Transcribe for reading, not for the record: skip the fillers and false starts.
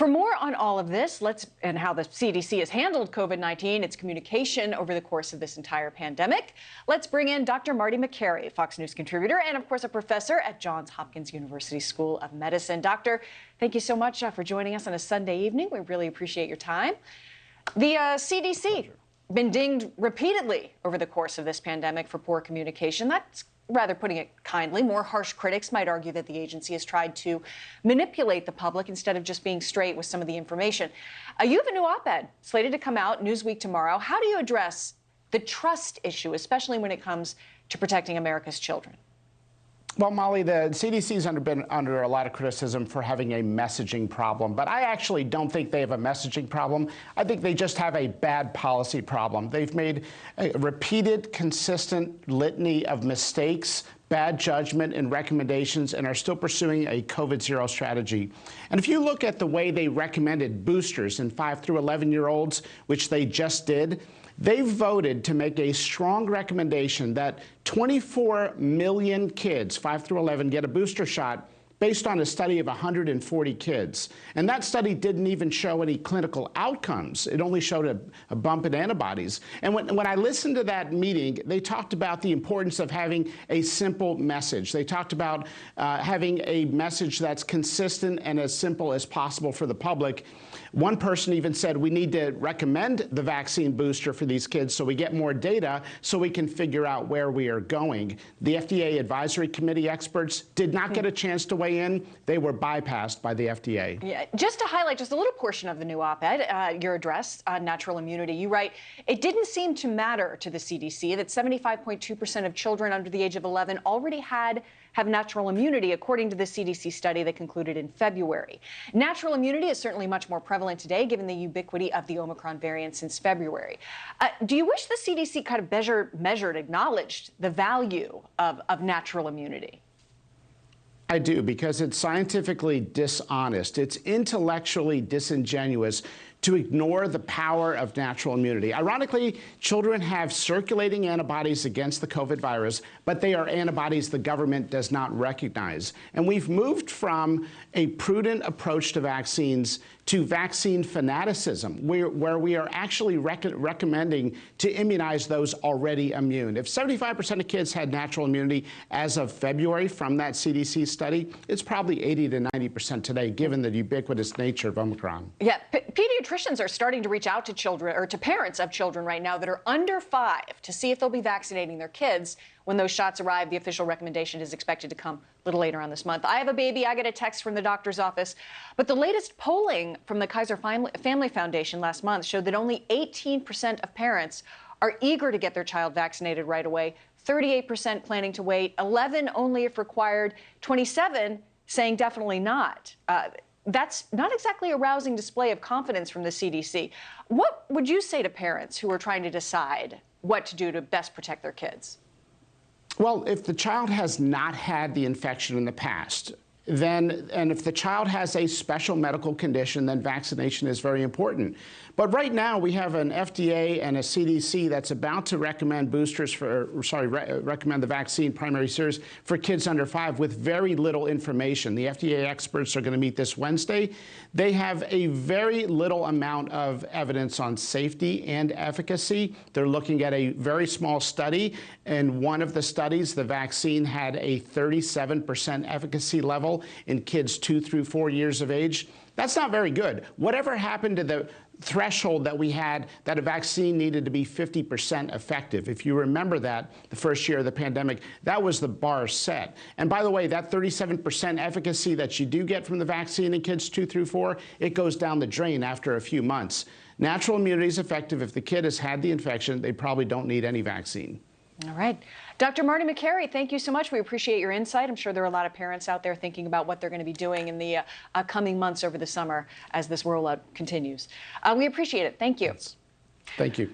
For more on all of this, and how the CDC has handled COVID-19, its communication over the course of this entire pandemic, let's bring in Dr. Marty Makary, Fox News contributor and, of course, a professor at Johns Hopkins University School of Medicine. Doctor, thank you so much for joining us on a Sunday evening. We really appreciate your time. The CDC been dinged repeatedly over the course of this pandemic for poor communication. That's rather putting it kindly. More harsh critics might argue that the agency has tried to manipulate the public instead of just being straight with some of the information. You have a new op-ed slated to come out Newsweek tomorrow. How do you address the trust issue, especially when it comes to protecting America's children? Well, Molly, the CDC's been under a lot of criticism for having a messaging problem, but I actually don't think they have a messaging problem. I think they just have a bad policy problem. They've made a repeated, consistent litany of mistakes, bad judgment, and recommendations, and are still pursuing a COVID-0 strategy. And if you look at the way they recommended boosters in 5 through 11-year-olds, which they just did, they voted to make a strong recommendation that 24 million kids, 5 through 11, get a booster shot based on a study of 140 kids. And that study didn't even show any clinical outcomes. It only showed a bump in antibodies. And when I listened to that meeting, they talked about the importance of having a simple message. They talked about having a message that's consistent and as simple as possible for the public. One person even said we need to recommend the vaccine booster for these kids so we get more data so we can figure out where we are going. The FDA Advisory Committee experts did not get a chance to weigh in. They were bypassed by the FDA. Yeah, just to highlight just a little portion of the new op-ed, your address on natural immunity, you write, it didn't seem to matter to the CDC that 75.2% of children under the age of 11 already have natural immunity, according to the CDC study that concluded in February. Natural immunity is certainly much more prevalent today, given the ubiquity of the Omicron variant since February. Do you wish the CDC kind of measured, acknowledged the value of natural immunity? I do, because it's scientifically dishonest. It's intellectually disingenuous to ignore the power of natural immunity. Ironically, children have circulating antibodies against the COVID virus, but they are antibodies the government does not recognize. And we've moved from a prudent approach to vaccines to vaccine fanaticism, where we are actually recommending to immunize those already immune. If 75% of kids had natural immunity as of February from that CDC study, it's probably 80 to 90% today, given the ubiquitous nature of Omicron. Yeah, pediatricians are starting to reach out to children or to parents of children right now that are under 5 to see if they'll be vaccinating their kids when those shots arrive. The official recommendation is expected to come a little later on this month. I have a baby. I get a text from the doctor's office. But the latest polling from the Kaiser Family Foundation last month showed that only 18% of parents are eager to get their child vaccinated right away, 38% planning to wait, 11 only if required, 27 saying definitely not. That's not exactly a rousing display of confidence from the CDC. What would you say to parents who are trying to decide what to do to best protect their kids? Well, if the child has not had the infection in the past, and if the child has a special medical condition, then vaccination is very important. But right now, we have an FDA and a CDC that's about to recommend recommend the vaccine primary series for kids under 5 with very little information. The FDA experts are going to meet this Wednesday. They have a very little amount of evidence on safety and efficacy. They're looking at a very small study. In one of the studies, the vaccine had a 37% efficacy level in kids 2 through 4 years of age. That's not very good. Whatever happened to the threshold that we had that a vaccine needed to be 50% effective? If you remember that, the first year of the pandemic, that was the bar set. And by the way, that 37% efficacy that you do get from the vaccine in kids 2 through 4, it goes down the drain after a few months. Natural immunity is effective. If the kid has had the infection, they probably don't need any vaccine. All right. Dr. Marty Makary, thank you so much. We appreciate your insight. I'm sure there are a lot of parents out there thinking about what they're going to be doing in the coming months over the summer as this rollout continues. We appreciate it. Thank you. Thank you.